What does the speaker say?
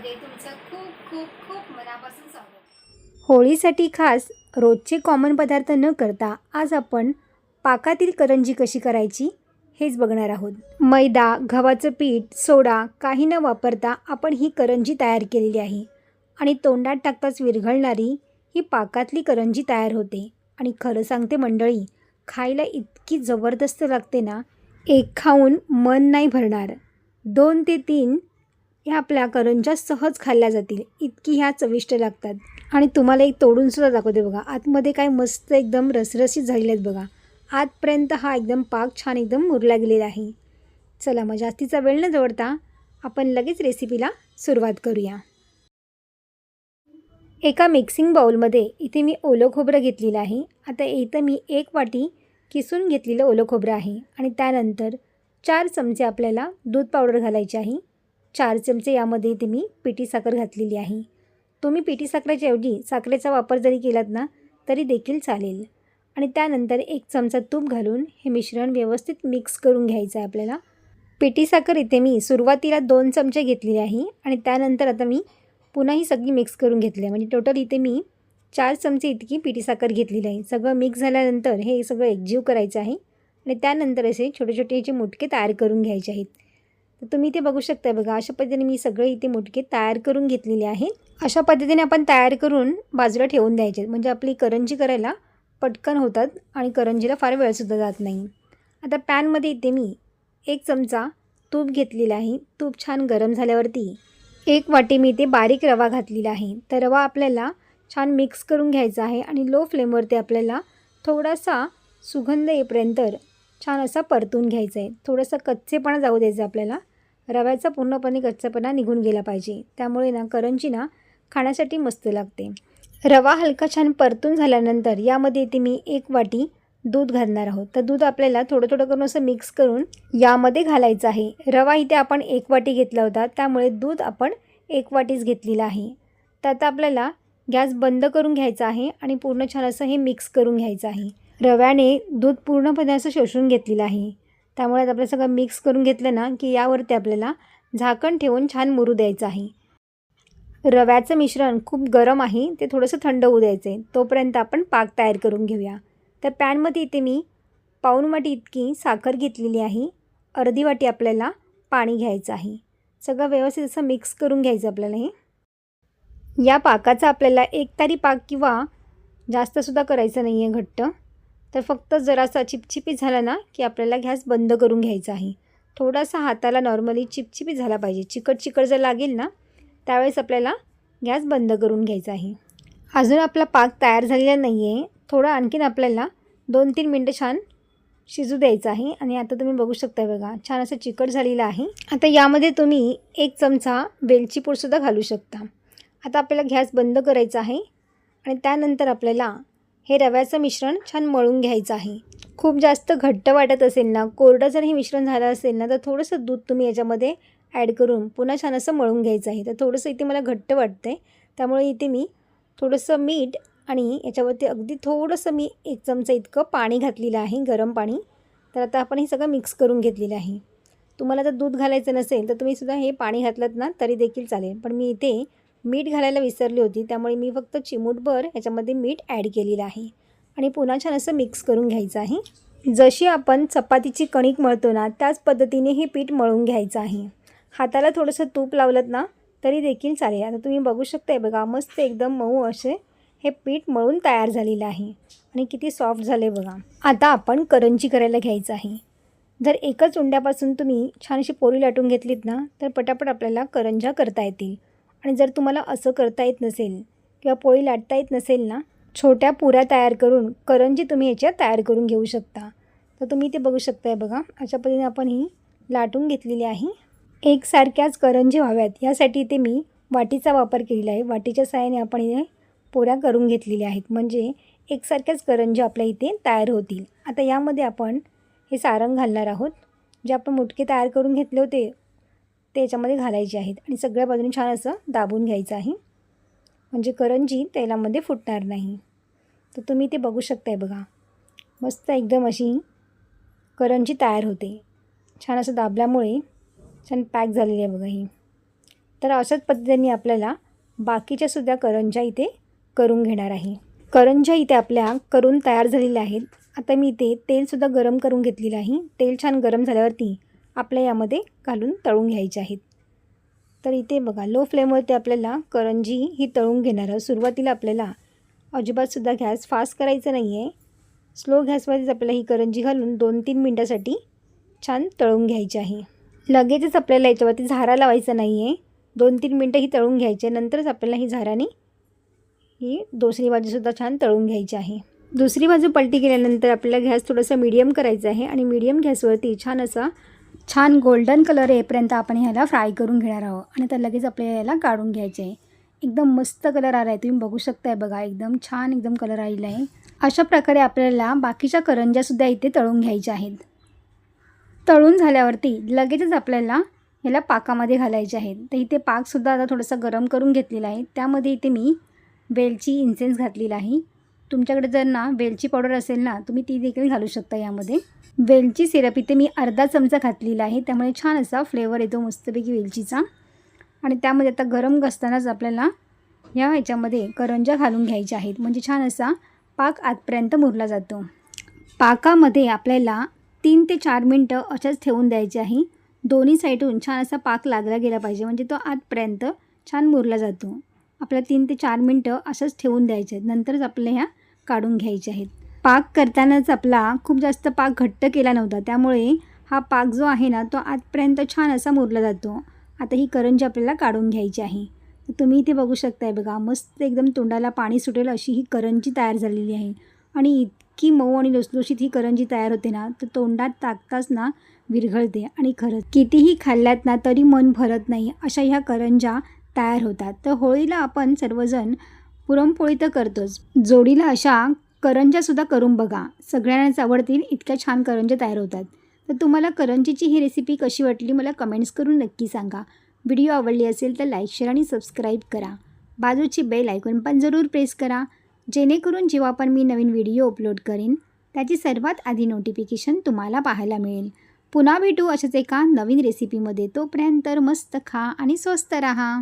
मध्ये तुमचं खूप खूप खूप मनापासून स्वागत। होळीसाठी खास रोजचे कॉमन पदार्थ न करता आज आपण पाकातील करंजी कशी करायची हेच बघणार आहोत। मैदा, गव्हाचं पीठ, सोडा काही न वापरता आपण ही करंजी तयार केलेली आहे आणि तोंडात टाकताच विरघळणारी ही पाकातली करंजी तयार होते। आणि खरं सांगते मंडळी, खायला इतकी जबरदस्त लागते ना, एक खाऊन मन नाही भरणार। 2 ते 3 ह्या आपल्या करंज्या सहज खाल्ल्या जातील, इतकी ह्या चविष्ट लागतात। आणि तुम्हाला एक तोडूनसुद्धा दाखवते बघा, आतमध्ये काय मस्त एकदम रसरशीत झालेले आहेत बघा। आतपर्यंत हा एकदम पाक छान एकदम मुरला गेलेला आहे। चला मग जास्तीचा वेळ न दवडता आपण लगेच रेसिपीला सुरुवात करूया। एका मिक्सिंग बाउलमध्ये इथे मी ओलं खोबरं घेतलेलं आहे। आता इथं मी 1 वाटी किसून घेतलेलं ओलं खोबरं आहे आणि त्यानंतर 4 चमचे आपल्याला दूध पावडर घालायची आहे। 4 चमचे यामध्ये इथे मी पिठी साखर घातलेली आहे। तुम्ही पिठी साखरेच्या ऐवजी साखरेचा वापर जरी केलात ना तरी देखील चालेल। आणि त्यानंतर 1 चमचा तूप घालून हे मिश्रण व्यवस्थित मिक्स करून घ्यायचं आहे आपल्याला। पिठी साखर इथे मी सुरुवातीला 2 चमचे घेतलेले आहे आणि त्यानंतर आता मी पुन्हा ही सगळी मिक्स करून घेतली आहे। म्हणजे टोटल इथे मी 4 चमचे इतकी पिठी साखर घेतलेली आहे। सगळं मिक्स झाल्यानंतर हे सगळं एकजीव करायचं आहे आणि त्यानंतर असे छोटे छोटे याचे मुटके तयार करून घ्यायचे आहेत। तर तुम्ही इथे बघू शकता बघा, अशा पद्धतीने मी सगळे इथे मुटके तयार करून घेतलेले आहेत। अशा पद्धतीने आपण तयार करून बाजूला ठेवून द्यायचे, म्हणजे आपली करंजी करायला पटकन होतात आणि करंजीला फार वेळसुद्धा जात नाही। आता पॅनमध्ये इथे मी 1 चमचा तूप घेतलेला आहे। तूप छान गरम झाल्यावरती 1 वाटी मी इथे बारीक रवा घातलेला आहे। तर रवा आपल्याला छान मिक्स करून घ्यायचा आहे आणि लो फ्लेमवरती आपल्याला थोडासा सुगंध येईपर्यंत छान असा परतून घ्यायचा आहे। थोडासा कच्चेपणा जाऊ द्यायचा आपल्याला, रव्याचा पूर्णपणे कच्चापणा निघून गेला पाहिजे, त्यामुळे ना करंजी ना खाण्यासाठी मस्त लागते। रवा हलका छान परतून झाल्यानंतर यामध्ये इथे मी 1 वाटी दूध घालणार आहोत। तर दूध आपल्याला थोडं थोडं करून असं मिक्स करून यामध्ये घालायचं आहे। रवा इथे आपण 1 वाटी घेतला होता, त्यामुळे दूध आपण 1 वाटीच घेतलेलं आहे। तर आता आपल्याला गॅस बंद करून घ्यायचा आहे आणि पूर्ण छान असं हे मिक्स करून घ्यायचं आहे। रव्याने दूध पूर्णपणे असं शोषून घेतलेलं आहे, त्यामुळे आता आपलं सगळं मिक्स करून घेतलं ना की यावरती आपल्याला झाकण ठेवून छान मुरू द्यायचं आहे। रव्याचं मिश्रण खूप गरम आहे, ते थोडंसं थंड होऊ द्यायचं आहे, तोपर्यंत आपण पाक तयार करून घेऊया। तर पॅनमध्ये इथे मी पाऊण वाटी इतकी साखर घेतलेली आहे, अर्धी वाटी आपल्याला पाणी घ्यायचं आहे। सगळं व्यवस्थित असं मिक्स करून घ्यायचं आपल्याला। हे या पाकाचा आपल्याला एकतारी पाक किंवा जास्तसुद्धा करायचं नाही आहे घट्ट, तर फक्त जरासा चिपचिपी झाला ना की आपल्याला गॅस बंद करून घ्यायचा आहे। थोडासा हाताला नॉर्मली चिपचिपी झाला पाहिजे, चिकट चिकट जर लागेल ना त्यावेळेस आपल्याला गॅस बंद करून घ्यायचा आहे। अजून आपला पाक तयार झालेला नाही आहे, थोडं आणखीन आपल्याला 2-3 मिनटं छान शिजू द्यायचं आहे। आणि आता तुम्ही बघू शकता बघा, छान असं चिकट झालेलं आहे। आता यामध्ये तुम्ही 1 चमचा वेलची पूडसुद्धा घालू शकता। आता आपल्याला गॅस बंद करायचा आहे आणि त्यानंतर आपल्याला हे रव्याचं मिश्रण छान मळून घ्यायचं आहे। खूप जास्त घट्ट वाटत असेल ना, कोरडं जर हे मिश्रण झालं असेल ना, तर थोडंसं दूध तुम्ही याच्यामध्ये ॲड करून पुन्हा छान असं मळून घ्यायचं आहे। तर थोडंसं इथे मला घट्ट वाटतं आहे, त्यामुळे इथे मी थोडंसं मीठ आणि याच्यावरती अगदी थोडंसं मी 1 चमचा इतकं पाणी घातलेलं आहे, गरम पाणी। तर आता आपण हे सगळं मिक्स करून घेतलेलं आहे। तुम्हाला जर दूध घालायचं नसेल तर तुम्हीसुद्धा हे पाणी घातलं ना तरी देखील चालेल, पण मी इथे मीठ घालायला विसरली होती, त्यामुळे मी फक्त चिमूटभर याच्यामध्ये मीठ ॲड केलेलं आहे आणि पुन्हा छान असं मिक्स करून घ्यायचं आहे। जशी आपण चपातीची कणिक मळतो ना त्याच पद्धतीने हे पीठ मळून घ्यायचं आहे। हाताला थोडंसं तूप लावलं ना तरी देखील चालेल। आता तुम्ही बघू शकताय बघा, मस्त एकदम मऊ असे हे पीठ मळून तयार झालेलं आहे आणि किती सॉफ्ट झाले बघा। आता आपण करंजी करायला घ्यायचं आहे। जर एकच उंड्यापासून तुम्ही छान अशी पोळी लाटून घेतलीत ना तर पटापट आपल्याला करंज्या करता येतील। आणि जर तुम्हाला असं करता येत नसेल किंवा पोळी लाटता येत नसेल ना, छोट्या पुऱ्या तयार करून करंजी तुम्ही ह्याच्या तयार करून घेऊ शकता। तर तुम्ही ते बघू शकताय बघा, अशा पद्धतीने आपण ही लाटून घेतलेली आहे। एकसारख्याच करंजी व्हाव्यात यासाठी इथे मी वाटीचा वापर केलेला आहे। वाटीच्या सहाय्याने आपण हे पोळ्या करून घेतलेल्या आहेत, म्हणजे एकसारख्याच करंजी आपल्या इथे तयार होतील। आता यामध्ये आपण हे सारण घालणार आहोत, जे आपण मुटके तयार करून घेतले होते ते याच्यामध्ये घालायचे आहेत आणि सगळ्या बाजूने छान असं दाबून घ्यायचं आहे, म्हणजे करंजी तेलामध्ये फुटणार नाही। तर तुम्ही ते बघू शकताय बघा, मस्त एकदम अशी करंजी तयार होते। छान असं दाबल्यामुळे छान पॅक झालेली आहे बघा ही। तर अशाच पद्धतीने आपल्याला बाकीच्यासुद्धा करंज्या इथे करून घेणार आहे. करंज्या इथे आपल्या करून तयार झालेल्या आहेत. आता मी इथे तेलसुद्धा गरम करून घेतलेलं आहे. तेल छान गरम झाल्यावरती आपल्या यामध्ये घालून तळून घ्यायचे आहेत. तर इथे बघा लो फ्लेमवरती आपल्याला करंजी ही तळून घेणार आहोत. सुरुवातीला आपल्याला अजिबातसुद्धा गॅस फास्ट करायचा नाही आहे. स्लो गॅसवरतीच आपल्याला ही करंजी घालून 2-3 मिनटासाठी छान तळून घ्यायची आहे. लगेचच आपल्याला याच्यावरती झारा लावायचा नाही आहे. 2-3 मिनटं ही तळून घ्यायची आहे. नंतरच आपल्याला ही झाराने ही दुसरी बाजूसुद्धा छान तळून घ्यायची आहे. दुसरी बाजू पलटी केल्यानंतर आपल्याला गॅस थोडासा मीडियम करायचा आहे आणि मीडियम गॅसवरती छान गोल्डन कलर येईपर्यंत आपण ह्याला फ्राय करून घेणार आहोत. आणि तर लगेच आपल्याला याला काढून घ्यायचे आहे. एकदम मस्त कलर आला आहे, तुम्ही बघू शकताय बघा, एकदम छान एकदम कलर आलेला आहे. अशा प्रकारे आपल्याला बाकीच्या करंज्यासुद्धा इथे तळून घ्यायच्या आहेत. तळून झाल्यावरती लगेचच आपल्याला ह्याला पाकामध्ये घालायचे आहेत. तर इथे पाकसुद्धा आता थोडासा गरम करून घेतलेला आहे. त्यामध्ये इथे मी वेलची इन्सेन्स घातलेला आहे. तुमच्याकडे जर ना वेलची पावडर असेल ना, तुम्ही ती देखील घालू शकता यामध्ये. वेलची सिरप इथे मी अर्धा चमचा घातलेला आहे, त्यामुळे छान असा फ्लेवर येतो मस्तपैकी वेलचीचा. आणि त्यामध्ये आता गरम असतानाच आपल्याला ह्याच्यामध्ये करंज्या घालून घ्यायच्या आहेत, म्हणजे छान असा पाक आतपर्यंत मुरला जातो. पाकामध्ये आपल्याला 3 ते 4 मिनटं अशाच ठेवून द्यायचे आहे. दोन्ही साईडून छान असा पाक लागला गेला पाहिजे, म्हणजे तो आतपर्यंत छान मुरला जातो. आपल्याला 3 ते 4 मिनटं असंच ठेवून द्यायचे आहेत. नंतरच आपल्याला ह्या काढून घ्यायच्या आहेत. पाक करतानाच आपला खूप जास्त पाक घट्ट केला नव्हता, त्यामुळे हा पाक जो आहे ना तो आतपर्यंत छान असा मुरला जातो. आता ही करंजी आपल्याला काढून घ्यायची आहे. तर तुम्ही इथे बघू शकताय बघा, मस्त एकदम तोंडाला पाणी सुटेल अशी ही करंजी तयार झालेली आहे. आणि इतकी मऊ आणि लुसलुशीत ही करंजी तयार होते ना, तर तोंडात टाकताच ना विरघळते. आणि खरंच कितीही खाल्ल्यात ना तरी मन भरत नाही अशा ह्या करंज्या तयार होतात. तर होळीला आपण सर्वजण पुरणपोळी तर करतोच, जोडीला अशा करंज्यासुद्धा करून बघा, सगळ्यांनाच आवडतील इतक्या छान करंज्या तयार होतात. तर तुम्हाला करंजीची ही रेसिपी कशी वाटली मला कमेंट्स करून नक्की सांगा. व्हिडिओ आवडली असेल तर लाईक, शेअर आणि सबस्क्राईब करा. बाजूची बेल आयकॉन पण जरूर प्रेस करा, जेणेकरून जेव्हा पण मी नवीन व्हिडिओ अपलोड करेन त्याची सर्वात आधी नोटिफिकेशन तुम्हाला पाहायला मिळेल. पुन्हा भेटू अशाच एका नवीन रेसिपीमध्ये. तोपर्यंत मस्त खा आणि स्वस्त राहा.